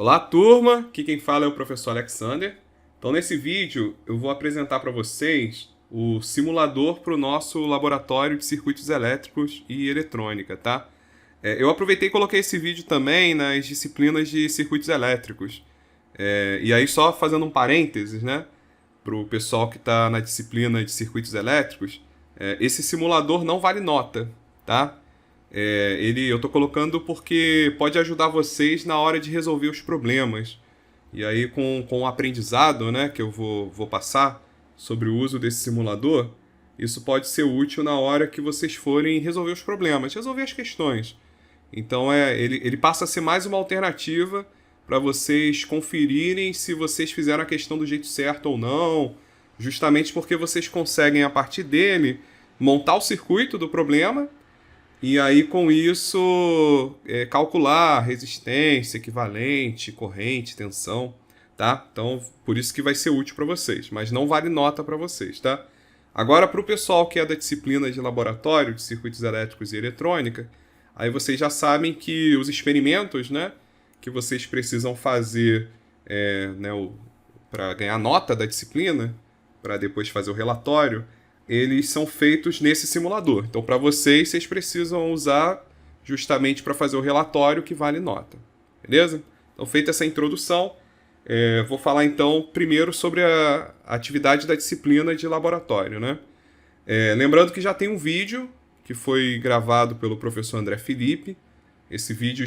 Olá, turma! Aqui quem fala é o professor Alexander. Então, nesse vídeo, eu vou apresentar para vocês o simulador para o nosso laboratório de circuitos elétricos e eletrônica, tá? Eu aproveitei e coloquei esse vídeo também nas disciplinas de circuitos elétricos. E aí, só fazendo um parênteses, né? Para o pessoal que está na disciplina de circuitos elétricos, esse simulador não vale nota, tá? Eu estou colocando porque pode ajudar vocês na hora de resolver os problemas. E aí, com o aprendizado, né, que eu vou passar sobre o uso desse simulador, isso pode ser útil na hora que vocês forem resolver os problemas, resolver as questões. Então, ele passa a ser mais uma alternativa para vocês conferirem se vocês fizeram a questão do jeito certo ou não, justamente porque vocês conseguem, a partir dele, montar o circuito do problema e aí, com isso, calcular resistência, equivalente, corrente, tensão, tá? Então, por isso que vai ser útil para vocês, mas não vale nota para vocês, tá? Agora, para o pessoal que é da disciplina de laboratório, de circuitos elétricos e eletrônica, aí vocês já sabem que os experimentos, né, que vocês precisam fazer né, para ganhar nota da disciplina, para depois fazer o relatório, eles são feitos nesse simulador. Então, para vocês precisam usar justamente para fazer o relatório que vale nota. Beleza? Então, feita essa introdução, vou falar então primeiro sobre a atividade da disciplina de laboratório, né? Lembrando que já tem um vídeo que foi gravado pelo professor André Felipe. Esse vídeo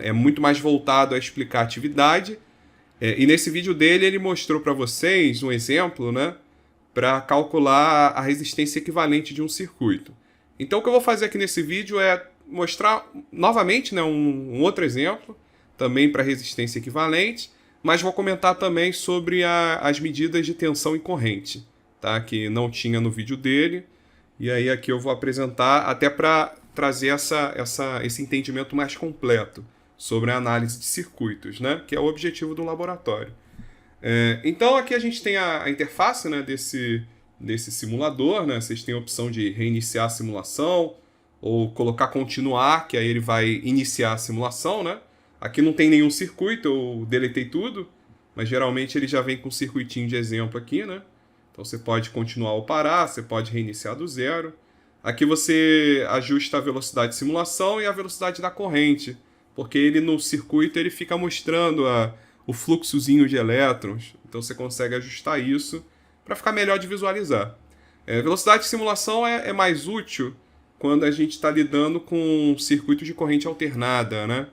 é muito mais voltado a explicar a atividade. E nesse vídeo dele ele mostrou para vocês um exemplo, né, para calcular a resistência equivalente de um circuito. Então o que eu vou fazer aqui nesse vídeo é mostrar novamente, né, um outro exemplo, também para resistência equivalente, mas vou comentar também sobre as medidas de tensão e corrente, tá, que não tinha no vídeo dele, e aí aqui eu vou apresentar até para trazer esse entendimento mais completo sobre a análise de circuitos, né, que é o objetivo do laboratório. Então aqui a gente tem a interface, né, desse simulador, né? Vocês têm a opção de reiniciar a simulação ou colocar continuar, que aí ele vai iniciar a simulação, né? Aqui não tem nenhum circuito, eu deletei tudo, mas geralmente ele já vem com um circuitinho de exemplo aqui, né? Então você pode continuar ou parar, você pode reiniciar do zero. Aqui você ajusta a velocidade de simulação e a velocidade da corrente, porque ele no circuito ele fica mostrando o fluxozinho de elétrons, então você consegue ajustar isso para ficar melhor de visualizar. Velocidade de simulação é mais útil quando a gente está lidando com circuitos de corrente alternada, né?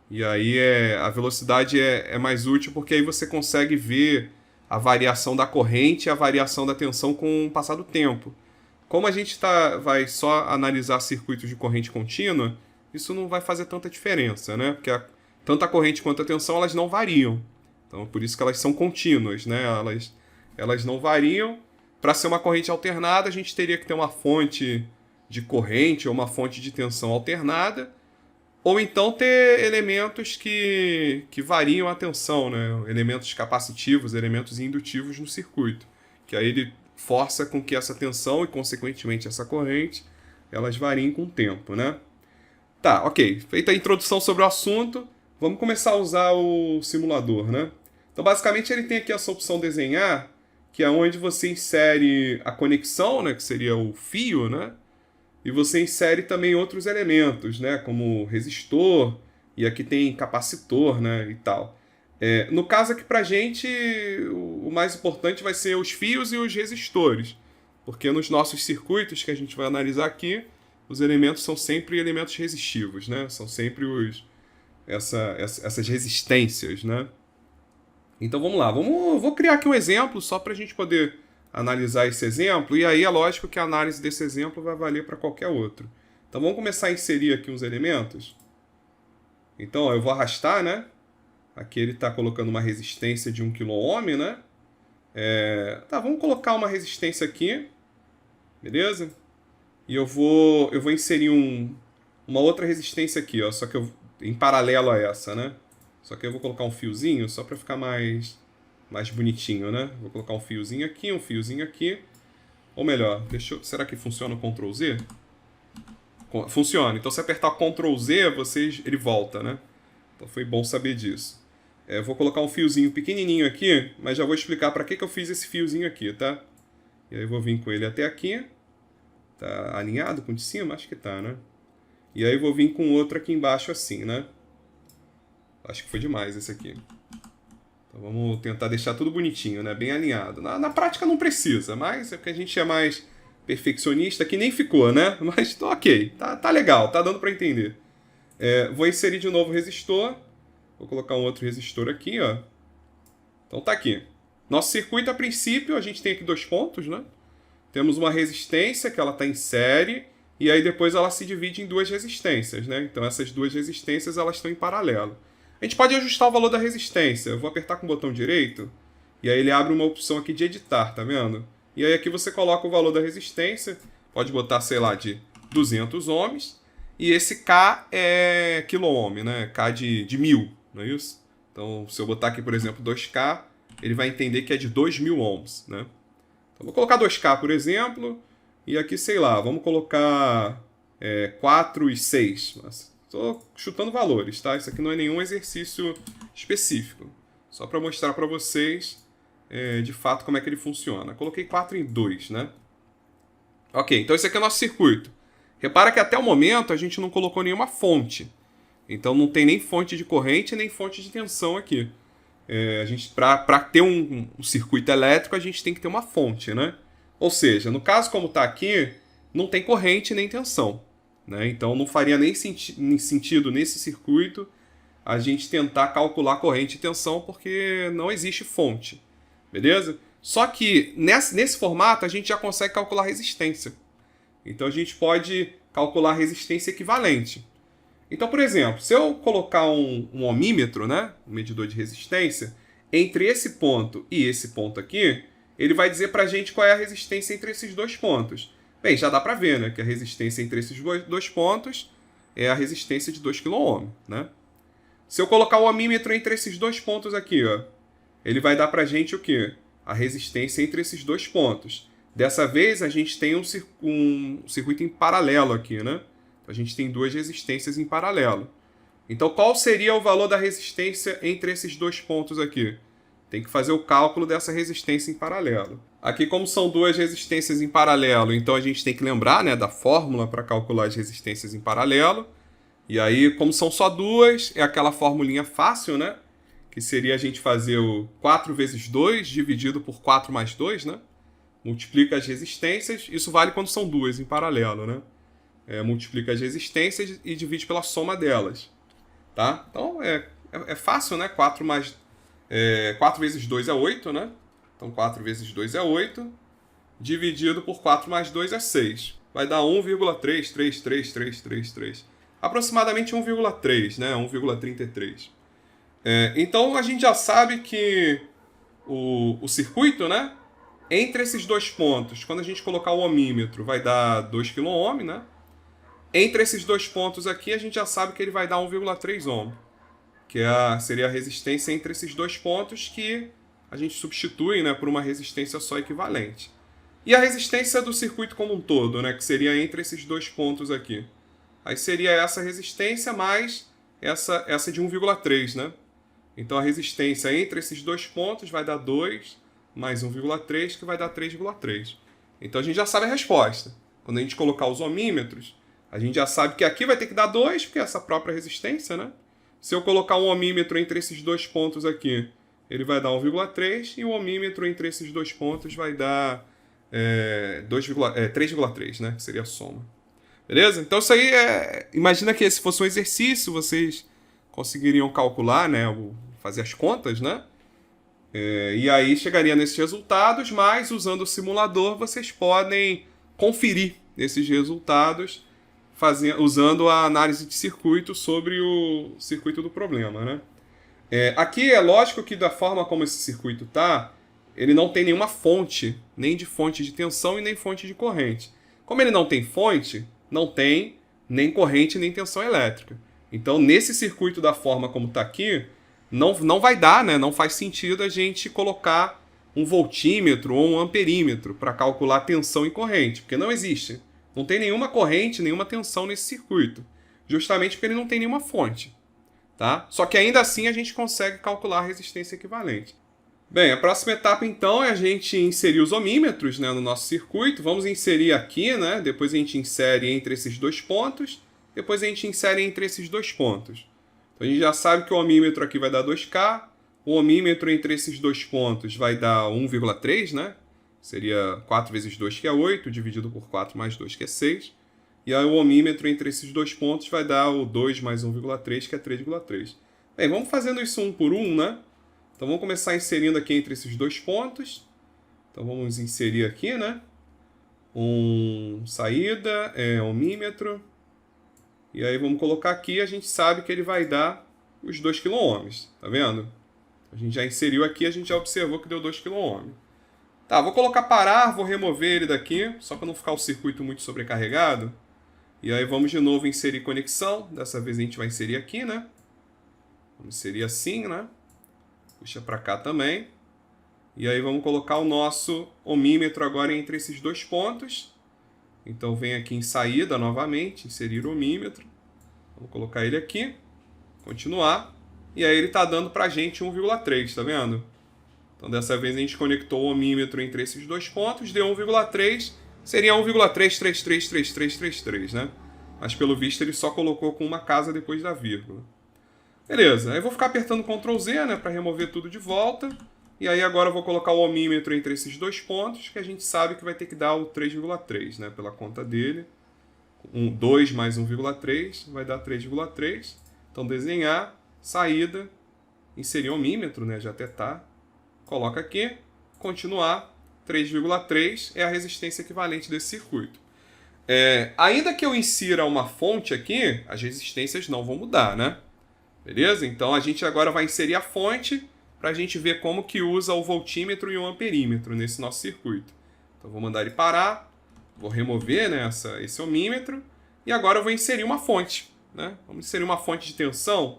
E aí a velocidade é mais útil porque aí você consegue ver a variação da corrente e a variação da tensão com o passar do tempo. Como a gente vai só analisar circuitos de corrente contínua, isso não vai fazer tanta diferença, né? Porque tanto a corrente quanto a tensão elas não variam. Então, por isso que elas são contínuas, né? Elas não variam. Para ser uma corrente alternada, a gente teria que ter uma fonte de corrente ou uma fonte de tensão alternada, ou então ter elementos que variam a tensão, né? Elementos capacitivos, elementos indutivos no circuito, que aí ele força com que essa tensão e, consequentemente, essa corrente, elas variem com o tempo, né? Tá, ok. Feita a introdução sobre o assunto, vamos começar a usar o simulador, né? Então, basicamente, ele tem aqui essa opção desenhar, que é onde você insere a conexão, né, que seria o fio, né? E você insere também outros elementos, né, como resistor, e aqui tem capacitor, né, e tal. No caso aqui pra gente, o mais importante vai ser os fios e os resistores, porque nos nossos circuitos que a gente vai analisar aqui, os elementos são sempre elementos resistivos, né? São sempre essas resistências, né? Então vamos lá, vou criar aqui um exemplo só para a gente poder analisar esse exemplo, e aí é lógico que a análise desse exemplo vai valer para qualquer outro. Então vamos começar a inserir aqui uns elementos. Então ó, eu vou arrastar, né? Aqui ele está colocando uma resistência de 1 kΩ, né? Tá, vamos colocar uma resistência aqui, beleza? E eu vou inserir uma outra resistência aqui, ó, só que em paralelo a essa, né? Só que eu vou colocar um fiozinho só para ficar mais bonitinho, né? Vou colocar um fiozinho aqui. Ou melhor, será que funciona o Ctrl Z? Funciona. Então se apertar Ctrl Z, ele volta, né? Então foi bom saber disso. Vou colocar um fiozinho pequenininho aqui, mas já vou explicar para que eu fiz esse fiozinho aqui, tá? E aí eu vou vir com ele até aqui. Tá alinhado com o de cima? Acho que tá, né? E aí eu vou vir com outro aqui embaixo assim, né? Acho que foi demais esse aqui. Então vamos tentar deixar tudo bonitinho, né? Bem alinhado. Na prática não precisa, mas é porque a gente é mais perfeccionista, que nem ficou, né? Mas tá ok, tá legal, tá dando para entender. Vou inserir de novo o resistor. Vou colocar um outro resistor aqui, ó. Então tá aqui. Nosso circuito, a princípio, a gente tem aqui 2 pontos, né? Temos uma resistência, que ela está em série, e aí depois ela se divide em 2 resistências, né? Então essas 2 resistências, elas estão em paralelo. A gente pode ajustar o valor da resistência. Eu vou apertar com o botão direito, e aí ele abre uma opção aqui de editar, tá vendo? E aí aqui você coloca o valor da resistência, pode botar, sei lá, de 200 ohms, e esse K é quilo-ohm, né? K de 1000, não é isso? Então, se eu botar aqui, por exemplo, 2K, ele vai entender que é de 2000 ohms, né? Então, vou colocar 2K, por exemplo, e aqui, sei lá, vamos colocar 4 e 6. Estou chutando valores, tá? Isso aqui não é nenhum exercício específico. Só para mostrar para vocês, de fato, como é que ele funciona. Coloquei 4 em 2, né? Ok, então esse aqui é o nosso circuito. Repara que até o momento a gente não colocou nenhuma fonte. Então não tem nem fonte de corrente, nem fonte de tensão aqui. Para ter um circuito elétrico, a gente tem que ter uma fonte, né? Ou seja, no caso como está aqui, não tem corrente nem tensão, né? Então não faria nem sentido nesse circuito a gente tentar calcular corrente e tensão, porque não existe fonte, beleza? Só que nesse formato a gente já consegue calcular resistência. Então a gente pode calcular resistência equivalente. Então, por exemplo, se eu colocar um ohmímetro, né, um medidor de resistência, entre esse ponto e esse ponto aqui, ele vai dizer para a gente qual é a resistência entre esses 2 pontos. Bem, já dá para ver, né, que a resistência entre esses 2 pontos é a resistência de 2 kΩ, né? Se eu colocar o ohmímetro entre esses 2 pontos aqui, ó, ele vai dar para a gente o quê? A resistência entre esses 2 pontos. Dessa vez, a gente tem um circuito em paralelo aqui, né? A gente tem 2 resistências em paralelo. Então, qual seria o valor da resistência entre esses 2 pontos aqui? Tem que fazer o cálculo dessa resistência em paralelo. Aqui, como são 2 resistências em paralelo, então a gente tem que lembrar, né, da fórmula para calcular as resistências em paralelo. E aí, como são só 2, é aquela formulinha fácil, né? Que seria a gente fazer o 4 vezes 2 dividido por 4 mais 2, né? Multiplica as resistências. Isso vale quando são 2 em paralelo, né? Multiplica as resistências e divide pela soma delas. Tá? Então, é fácil, né? 4 vezes 2 é 8, né? Então, 4 vezes 2 é 8. Dividido por 4 mais 2 é 6. Vai dar 1,33333. Aproximadamente 1,3, né? 1,33. Então, a gente já sabe que o circuito, né? Entre esses 2 pontos, quando a gente colocar o ohmímetro, vai dar 2 kΩ, né? Entre esses 2 pontos aqui, a gente já sabe que ele vai dar 1,3 ohm, que seria a resistência entre esses 2 pontos, que a gente substitui, né, por uma resistência só equivalente. E a resistência do circuito como um todo, né, que seria entre esses 2 pontos aqui. Aí seria essa resistência mais essa de 1,3, né? Então a resistência entre esses 2 pontos vai dar 2 mais 1,3, que vai dar 3,3. Então a gente já sabe a resposta. Quando a gente colocar os ohmímetros, a gente já sabe que aqui vai ter que dar 2, porque é essa própria resistência, né? Se eu colocar um ohmímetro entre esses 2 pontos aqui, ele vai dar 1,3, e o ohmímetro entre esses 2 pontos vai dar 3,3, né? Que seria a soma. Beleza? Então isso aí imagina que se fosse um exercício, vocês conseguiriam calcular, né? Fazer as contas, né? E aí chegaria nesses resultados, mas usando o simulador vocês podem conferir esses resultados usando a análise de circuito sobre o circuito do problema, né? Aqui é lógico que da forma como esse circuito está, ele não tem nenhuma fonte, nem de fonte de tensão e nem fonte de corrente. Como ele não tem fonte, não tem nem corrente nem tensão elétrica. Então, nesse circuito da forma como está aqui, não vai dar, né? Não faz sentido a gente colocar um voltímetro ou um amperímetro para calcular tensão e corrente, porque não existe. Não tem nenhuma corrente, nenhuma tensão nesse circuito, justamente porque ele não tem nenhuma fonte. tá? Só que ainda assim a gente consegue calcular a resistência equivalente. Bem, a próxima etapa então é a gente inserir os ohmímetros, né, no nosso circuito. Vamos inserir aqui, né? Depois a gente insere entre esses dois pontos. Depois a gente insere entre esses dois pontos. Então a gente já sabe que o ohmímetro aqui vai dar 2K. O ohmímetro entre esses dois pontos vai dar 1,3, né? Seria 4 vezes 2, que é 8, dividido por 4 mais 2, que é 6. E aí o ohmímetro entre esses dois pontos vai dar o 2 mais 1,3, que é 3,3. Bem, vamos fazendo isso um por um, né? Então vamos começar inserindo aqui entre esses dois pontos. Então vamos inserir aqui, né? Saída, ohmímetro. E aí vamos colocar aqui, a gente sabe que ele vai dar os 2 kΩ, tá vendo? A gente já inseriu aqui, a gente já observou que deu 2 kΩ. Tá, vou colocar parar, vou remover ele daqui, só para não ficar o circuito muito sobrecarregado. E aí vamos de novo inserir conexão. Dessa vez a gente vai inserir aqui, né? Vamos inserir assim, né? Puxa para cá também. E aí vamos colocar o nosso ohmímetro agora entre esses dois pontos. Então vem aqui em saída novamente, inserir o ohmímetro. Vamos colocar ele aqui. Continuar. E aí ele está dando para a gente 1,3, tá vendo? Então dessa vez a gente conectou o ohmímetro entre esses dois pontos, deu 1,3, seria 1,3333333, né? Mas pelo visto ele só colocou com uma casa depois da vírgula. Beleza, aí eu vou ficar apertando Ctrl Z, né, para remover tudo de volta. E aí agora eu vou colocar o ohmímetro entre esses dois pontos, que a gente sabe que vai ter que dar o 3,3, né, pela conta dele. 2 mais 1,3 vai dar 3,3. Então desenhar, saída, inserir o ohmímetro, né, já até tá. Coloca aqui, continuar, 3,3 é a resistência equivalente desse circuito. Ainda que eu insira uma fonte aqui, as resistências não vão mudar, né? Beleza? Então a gente agora vai inserir a fonte para a gente ver como que usa o voltímetro e o amperímetro nesse nosso circuito. Então vou mandar ele parar, vou remover, né, esse ohmímetro e agora eu vou inserir uma fonte, né? Vamos inserir uma fonte de tensão,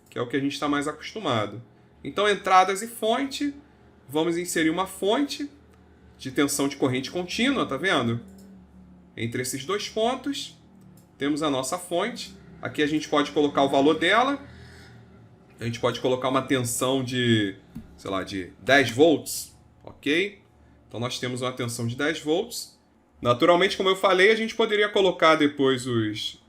que é o que a gente está mais acostumado. Então entradas e fonte, vamos inserir uma fonte de tensão de corrente contínua, tá vendo? Entre esses dois pontos, temos a nossa fonte. Aqui a gente pode colocar o valor dela. A gente pode colocar uma tensão de, sei lá, de 10 volts, ok? Então nós temos uma tensão de 10 volts. Naturalmente, como eu falei, a gente poderia colocar depois os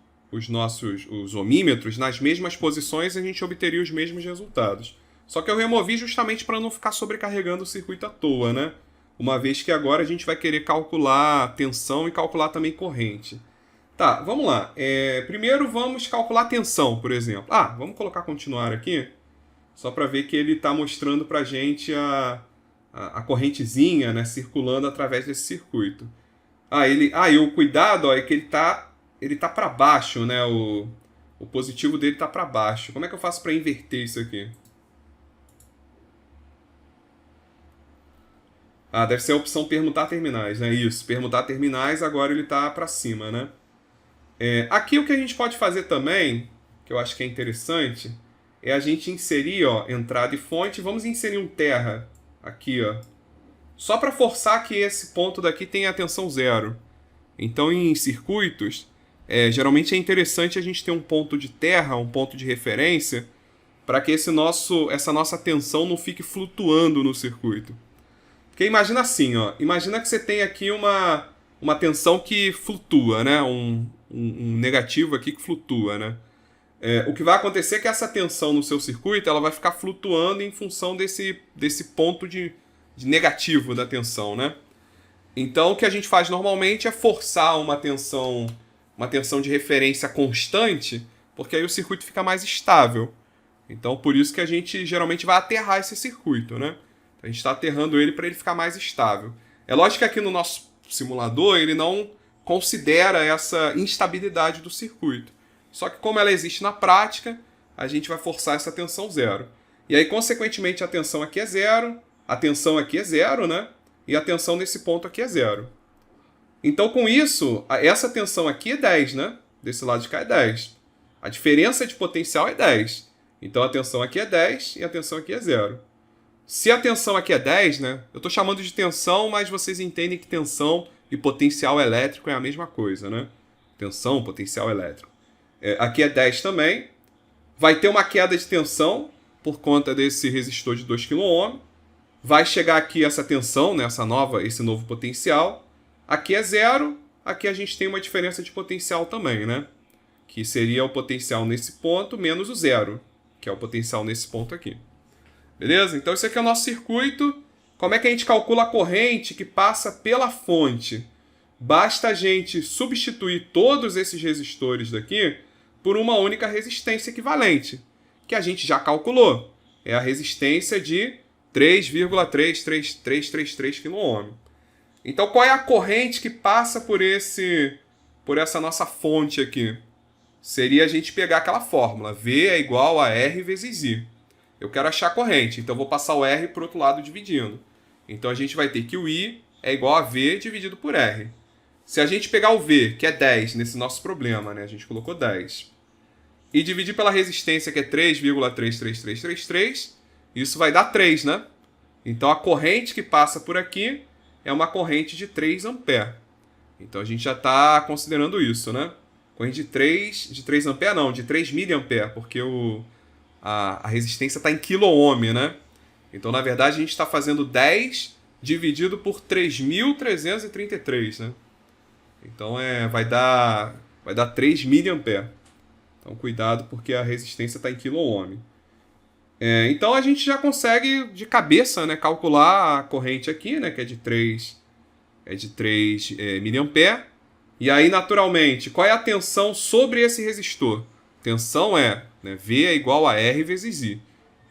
ohmímetros nas mesmas posições e a gente obteria os mesmos resultados. Só que eu removi justamente para não ficar sobrecarregando o circuito à toa, né? Uma vez que agora a gente vai querer calcular tensão e calcular também corrente. Tá, vamos lá. Primeiro vamos calcular a tensão, por exemplo. Vamos colocar continuar aqui, só para ver que ele está mostrando para a gente a correntezinha, né, circulando através desse circuito. E o cuidado, é que ele tá para baixo, né? O positivo dele está para baixo. Como é que eu faço para inverter isso aqui? Deve ser a opção permutar terminais, né? Isso, permutar terminais, agora ele está para cima, né? Aqui o que a gente pode fazer também, que eu acho que é interessante, é a gente inserir, ó, entrada e fonte. Vamos inserir um terra aqui, ó, só para forçar que esse ponto daqui tenha a tensão zero. Então em circuitos, geralmente é interessante a gente ter um ponto de terra, um ponto de referência, para que essa nossa tensão não fique flutuando no circuito. Porque imagina assim, ó, imagina que você tem aqui uma tensão que flutua, né? Um negativo aqui que flutua, né? O que vai acontecer é que essa tensão no seu circuito ela vai ficar flutuando em função desse ponto de negativo da tensão, né? Então o que a gente faz normalmente é forçar uma tensão de referência constante, porque aí o circuito fica mais estável. Então por isso que a gente geralmente vai aterrar esse circuito, né? A gente está aterrando ele para ele ficar mais estável. É lógico que aqui no nosso simulador ele não considera essa instabilidade do circuito. Só que como ela existe na prática, a gente vai forçar essa tensão zero. E aí, consequentemente, a tensão aqui é zero, a tensão aqui é zero, né? E a tensão nesse ponto aqui é zero. Então, com isso, essa tensão aqui é 10, né? Desse lado de cá é 10. A diferença de potencial é 10. Então, a tensão aqui é 10 e a tensão aqui é zero. Se a tensão aqui é 10, né? Eu estou chamando de tensão, mas vocês entendem que tensão e potencial elétrico é a mesma coisa, né? Tensão, potencial elétrico. Aqui é 10 também. vai ter uma queda de tensão por conta desse resistor de 2 kΩ. Vai chegar aqui essa tensão, né, esse novo potencial. Aqui é zero, aqui a gente tem uma diferença de potencial também, né? Que seria o potencial nesse ponto menos o zero, que é o potencial nesse ponto aqui. Beleza? Então esse aqui é o nosso circuito. Como é que a gente calcula a corrente que passa pela fonte? Basta a gente substituir todos esses resistores daqui por uma única resistência equivalente, que a gente já calculou. É a resistência de 3,3333 kΩ. Então, qual é a corrente que passa por essa nossa fonte aqui? Seria a gente pegar aquela fórmula. V é igual a R vezes I. Eu quero achar a corrente, então eu vou passar o R para o outro lado dividindo. Então, a gente vai ter que o I é igual a V dividido por R. Se a gente pegar o V, que é 10 nesse nosso problema, né? A gente colocou 10, e dividir pela resistência, que é 3,33333, isso vai dar 3, né? Então, a corrente que passa por aqui é uma corrente de 3 ampere. Então, a gente já está considerando isso, né? Corrente de 3 ampere não, de 3 miliampere, porque a resistência está em quiloohm, né? Então, na verdade, a gente está fazendo 10 dividido por 3.333, né? Então, vai dar 3 miliampere. Então, cuidado, porque a resistência está em quiloohm. Então, a gente já consegue, de cabeça, né, calcular a corrente aqui, né, que é de 3 miliampere. E aí, naturalmente, qual é a tensão sobre esse resistor? Tensão é, né, V é igual a R vezes I.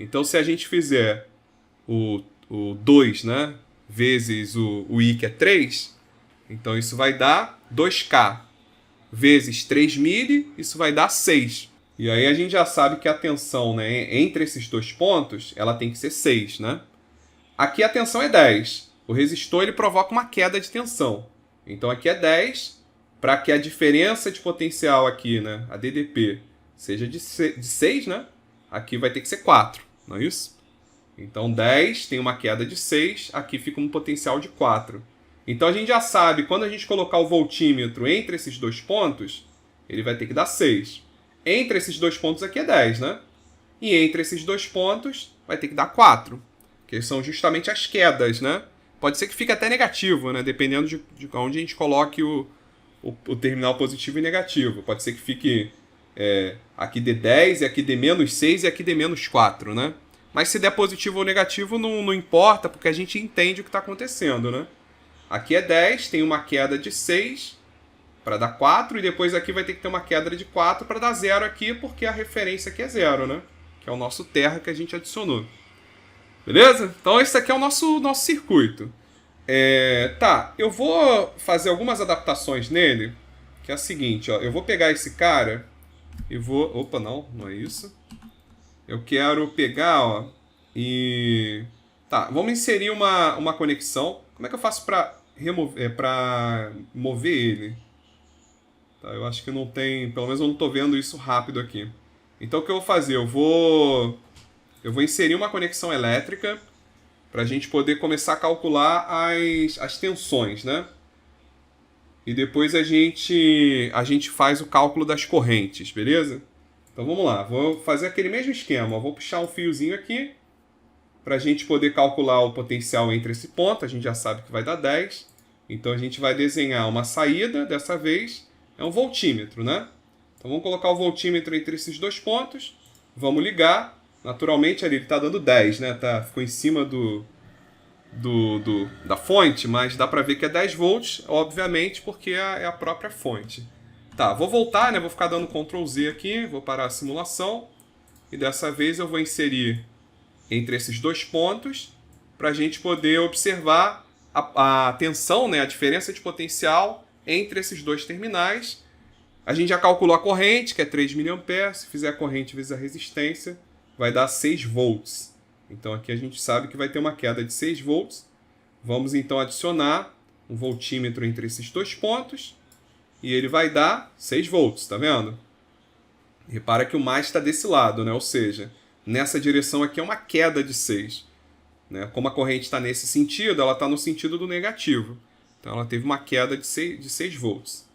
Então, se a gente fizer o 2, né, vezes o I, que é 3, então isso vai dar 2K vezes 3 mili, isso vai dar 6. E aí a gente já sabe que a tensão, né, entre esses dois pontos, ela tem que ser 6, né? Aqui a tensão é 10. O resistor ele provoca uma queda de tensão. Então aqui é 10, para que a diferença de potencial aqui, né, a DDP, seja de 6, né? Aqui vai ter que ser 4, não é isso? Então 10 tem uma queda de 6, aqui fica um potencial de 4. Então a gente já sabe, quando a gente colocar o voltímetro entre esses dois pontos, ele vai ter que dar 6. Entre esses dois pontos aqui é 10, né? E entre esses dois pontos vai ter que dar 4, que são justamente as quedas, né? Pode ser que fique até negativo, né? Dependendo de onde a gente coloque o terminal positivo e negativo. Pode ser que fique aqui dê 10, e aqui dê menos 6 e aqui dê menos 4, né? Mas se der positivo ou negativo não importa, porque a gente entende o que está acontecendo, né? Aqui é 10, tem uma queda de 6 para dar 4, e depois aqui vai ter que ter uma queda de 4 para dar 0 aqui, porque a referência aqui é 0, né? Que é o nosso terra que a gente adicionou. Beleza? Então esse aqui é o nosso circuito. Tá, eu vou fazer algumas adaptações nele, que é a seguinte, ó, eu vou pegar esse cara e vou... Opa, não é isso. Eu quero pegar, ó, e... Tá, vamos inserir uma conexão. Como é que eu faço para mover ele? Tá, eu acho que não tem... Pelo menos eu não estou vendo isso rápido aqui. Então o que eu vou fazer? Eu vou inserir uma conexão elétrica para a gente poder começar a calcular as tensões, né? E depois a gente faz o cálculo das correntes, beleza? Então vamos lá, vou fazer aquele mesmo esquema. Vou puxar um fiozinho aqui para a gente poder calcular o potencial entre esse ponto. A gente já sabe que vai dar 10. Então a gente vai desenhar uma saída, dessa vez é um voltímetro, né? Então vamos colocar o voltímetro entre esses dois pontos. Vamos ligar. Naturalmente ali ele está dando 10, né? Ficou em cima da fonte, mas dá para ver que é 10 volts, obviamente, porque é a própria fonte. Tá, vou voltar, né? Vou ficar dando Ctrl Z aqui, vou parar a simulação. E dessa vez eu vou inserir entre esses dois pontos para a gente poder observar a tensão, né? A diferença de potencial entre esses dois terminais. A gente já calculou a corrente, que é 3 mA. Se fizer a corrente vezes a resistência, vai dar 6 volts. Então aqui a gente sabe que vai ter uma queda de 6 volts. Vamos então adicionar um voltímetro entre esses dois pontos. E ele vai dar 6 volts, tá vendo? Repara que o mais está desse lado, né? Ou seja, nessa direção aqui é uma queda de 6. Né? Como a corrente está nesse sentido, ela está no sentido do negativo. Então ela teve uma queda de 6 volts.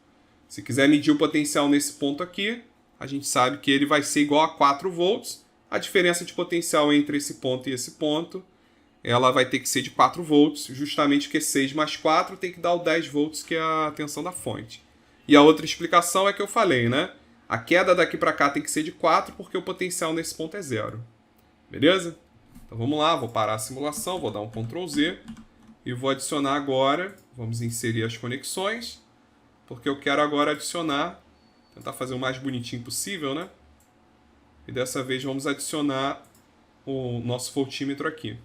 Se quiser medir o potencial nesse ponto aqui, a gente sabe que ele vai ser igual a 4 volts. A diferença de potencial entre esse ponto e esse ponto, ela vai ter que ser de 4 volts, justamente porque 6 mais 4 tem que dar o 10 volts, que é a tensão da fonte. E a outra explicação é que eu falei, né? A queda daqui para cá tem que ser de 4, porque o potencial nesse ponto é 0. Beleza? Então vamos lá, vou parar a simulação, vou dar um Ctrl Z e vou adicionar agora, vamos inserir as conexões, porque eu quero agora adicionar, tentar fazer o mais bonitinho possível, né? E dessa vez vamos adicionar o nosso voltímetro aqui.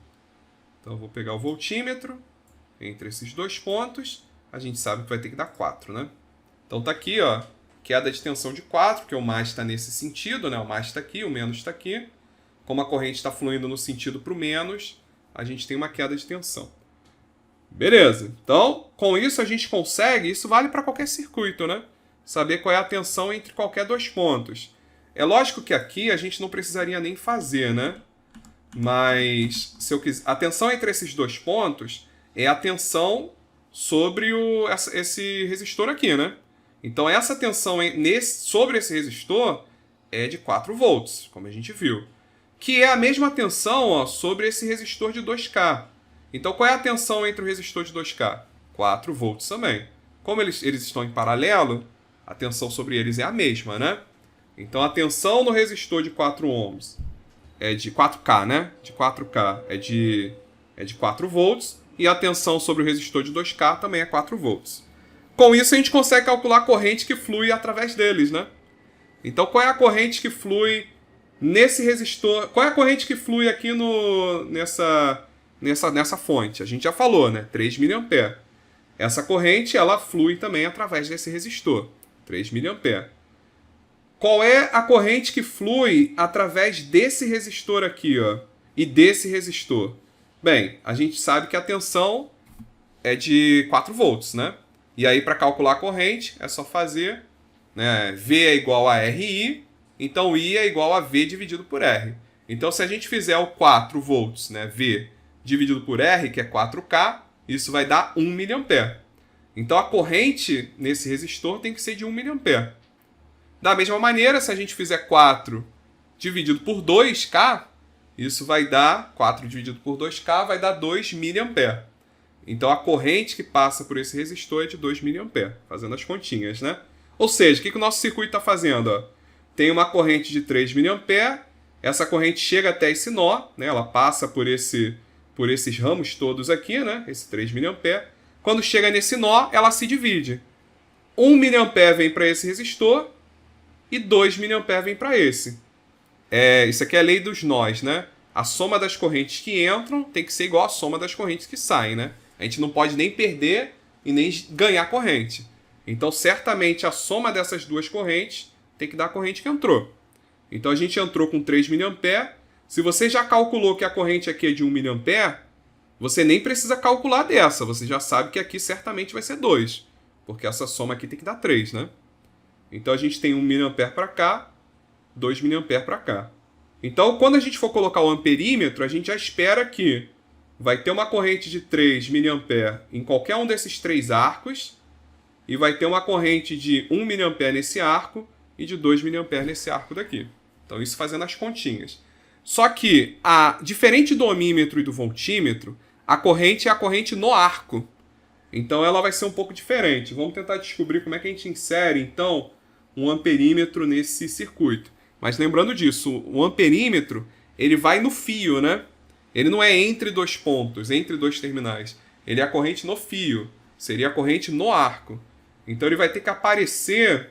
Então eu vou pegar o voltímetro entre esses dois pontos, a gente sabe que vai ter que dar 4, né? Então tá aqui, ó, queda de tensão de 4, porque o mais está nesse sentido, né? O mais está aqui, o menos está aqui. Como a corrente está fluindo no sentido para o menos, a gente tem uma queda de tensão. Beleza. Então, com isso a gente consegue, isso vale para qualquer circuito, né? Saber qual é a tensão entre qualquer dois pontos. É lógico que aqui a gente não precisaria nem fazer, né? Mas se eu quiser, a tensão entre esses dois pontos é a tensão sobre esse resistor aqui, né? Então essa tensão sobre esse resistor é de 4 volts, como a gente viu. Que é a mesma tensão, ó, sobre esse resistor de 2K. Então qual é a tensão entre o resistor de 2K? 4 volts também. Como eles estão em paralelo, a tensão sobre eles é a mesma, né? Então a tensão no resistor de 4 ohms é de 4K, né? De 4K é de 4 volts. E a tensão sobre o resistor de 2K também é 4 volts. Com isso a gente consegue calcular a corrente que flui através deles, né? Então qual é a corrente que flui nesse resistor? Qual é a corrente que flui aqui nessa fonte? A gente já falou, né? 3 mA. Essa corrente ela flui também através desse resistor, 3 mA. Qual é a corrente que flui através desse resistor aqui, ó, e desse resistor? Bem, a gente sabe que a tensão é de 4 volts, né? E aí, para calcular a corrente, é só fazer, né, V é igual a RI, então I é igual a V dividido por R. Então, se a gente fizer o 4 volts, né, V dividido por R, que é 4K, isso vai dar 1 mA. Então, a corrente nesse resistor tem que ser de 1 mA. Da mesma maneira, se a gente fizer 4 dividido por 2K, isso vai dar, 4 dividido por 2K, vai dar 2 mA. Então, a corrente que passa por esse resistor é de 2 mA, fazendo as continhas, né? Ou seja, o que o nosso circuito está fazendo? Ó? Tem uma corrente de 3 mA, essa corrente chega até esse nó, né? Ela passa por esses ramos todos aqui, né? Esse 3 mA. Quando chega nesse nó, ela se divide. 1 mA vem para esse resistor e 2 mA vem para esse. Isso aqui é a lei dos nós, né? A soma das correntes que entram tem que ser igual à soma das correntes que saem, né? A gente não pode nem perder e nem ganhar corrente. Então, certamente, a soma dessas duas correntes tem que dar a corrente que entrou. Então, a gente entrou com 3 mA. Se você já calculou que a corrente aqui é de 1 mA, você nem precisa calcular dessa. Você já sabe que aqui certamente vai ser 2. Porque essa soma aqui tem que dar 3, né? Então, a gente tem 1 mA para cá, 2 mA para cá. Então, quando a gente for colocar o amperímetro, a gente já espera que vai ter uma corrente de 3 mA em qualquer um desses 3 arcos e vai ter uma corrente de 1 mA nesse arco e de 2 mA nesse arco daqui. Então, isso fazendo as continhas. Só que, diferente do ohmímetro e do voltímetro, a corrente é a corrente no arco. Então, ela vai ser um pouco diferente. Vamos tentar descobrir como é que a gente insere, então, um amperímetro nesse circuito. Mas lembrando disso, o amperímetro, ele vai no fio, né? Ele não é entre dois pontos, entre dois terminais. Ele é a corrente no fio. Seria a corrente no arco. Então ele vai ter que aparecer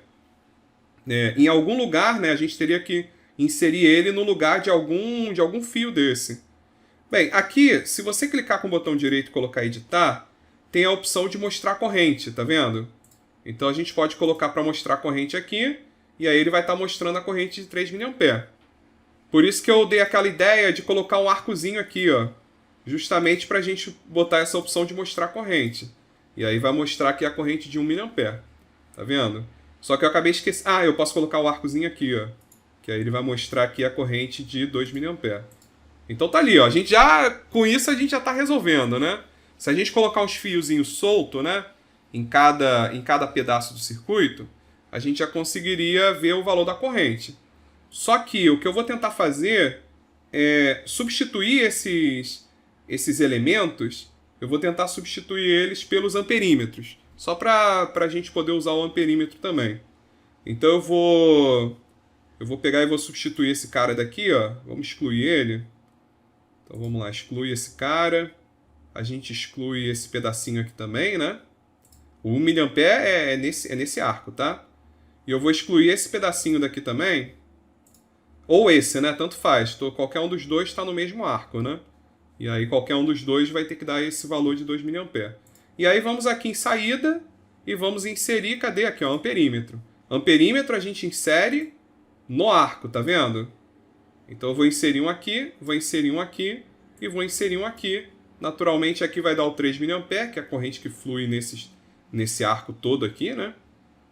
em algum lugar, né? A gente teria que inserir ele no lugar de algum fio desse. Bem, aqui, se você clicar com o botão direito e colocar editar, tem a opção de mostrar a corrente, tá vendo? Então a gente pode colocar para mostrar a corrente aqui, e aí ele vai estar mostrando a corrente de 3 mA. Por isso que eu dei aquela ideia de colocar um arcozinho aqui, ó, justamente para a gente botar essa opção de mostrar a corrente. E aí vai mostrar aqui a corrente de 1 mA. Tá vendo? Só que eu acabei esquecendo. Eu posso colocar o arcozinho aqui, ó, que aí ele vai mostrar aqui a corrente de 2 mA. Então tá ali, ó. A gente com isso a gente já está resolvendo, né? Se a gente colocar uns fiozinhos soltos, né, em cada pedaço do circuito, a gente já conseguiria ver o valor da corrente. Só que o que eu vou tentar fazer é substituir esses elementos, eu vou tentar substituir eles pelos amperímetros, só para a gente poder usar o amperímetro também. Então eu vou pegar e vou substituir esse cara daqui, ó. Vamos excluir ele. Então vamos lá, exclui esse cara. A gente exclui esse pedacinho aqui também, né? O 1 mA é nesse arco, tá? E eu vou excluir esse pedacinho daqui também. Ou esse, né? Tanto faz. Qualquer um dos dois está no mesmo arco, né? E aí qualquer um dos dois vai ter que dar esse valor de 2 mA. E aí vamos aqui em saída e vamos inserir, cadê aqui, ó, amperímetro. Amperímetro a gente insere no arco, tá vendo? Então eu vou inserir um aqui, vou inserir um aqui e vou inserir um aqui. Naturalmente aqui vai dar o 3 mA, que é a corrente que flui nesse arco todo aqui, né?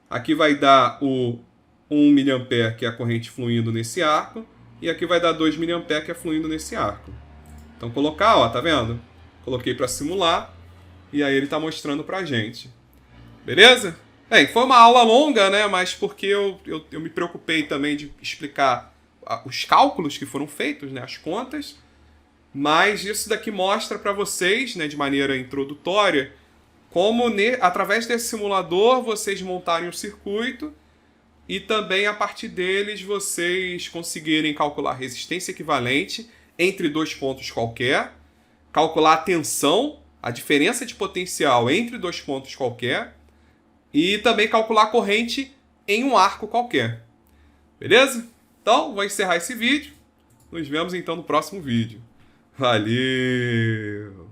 Aqui vai dar o 1 mA, que é a corrente fluindo nesse arco. E aqui vai dar 2 mA, que é fluindo nesse arco. Então colocar, ó, tá vendo? Coloquei para simular e aí ele está mostrando para a gente. Beleza? Bem, foi uma aula longa, né? Mas porque eu me preocupei também de explicar os cálculos que foram feitos, né? As contas. Mas isso daqui mostra para vocês, né, de maneira introdutória, como através desse simulador vocês montarem o circuito e também a partir deles vocês conseguirem calcular resistência equivalente entre dois pontos qualquer, calcular a tensão, a diferença de potencial entre dois pontos qualquer e também calcular a corrente em um arco qualquer. Beleza? Então, vou encerrar esse vídeo. Nos vemos então no próximo vídeo. Valeu!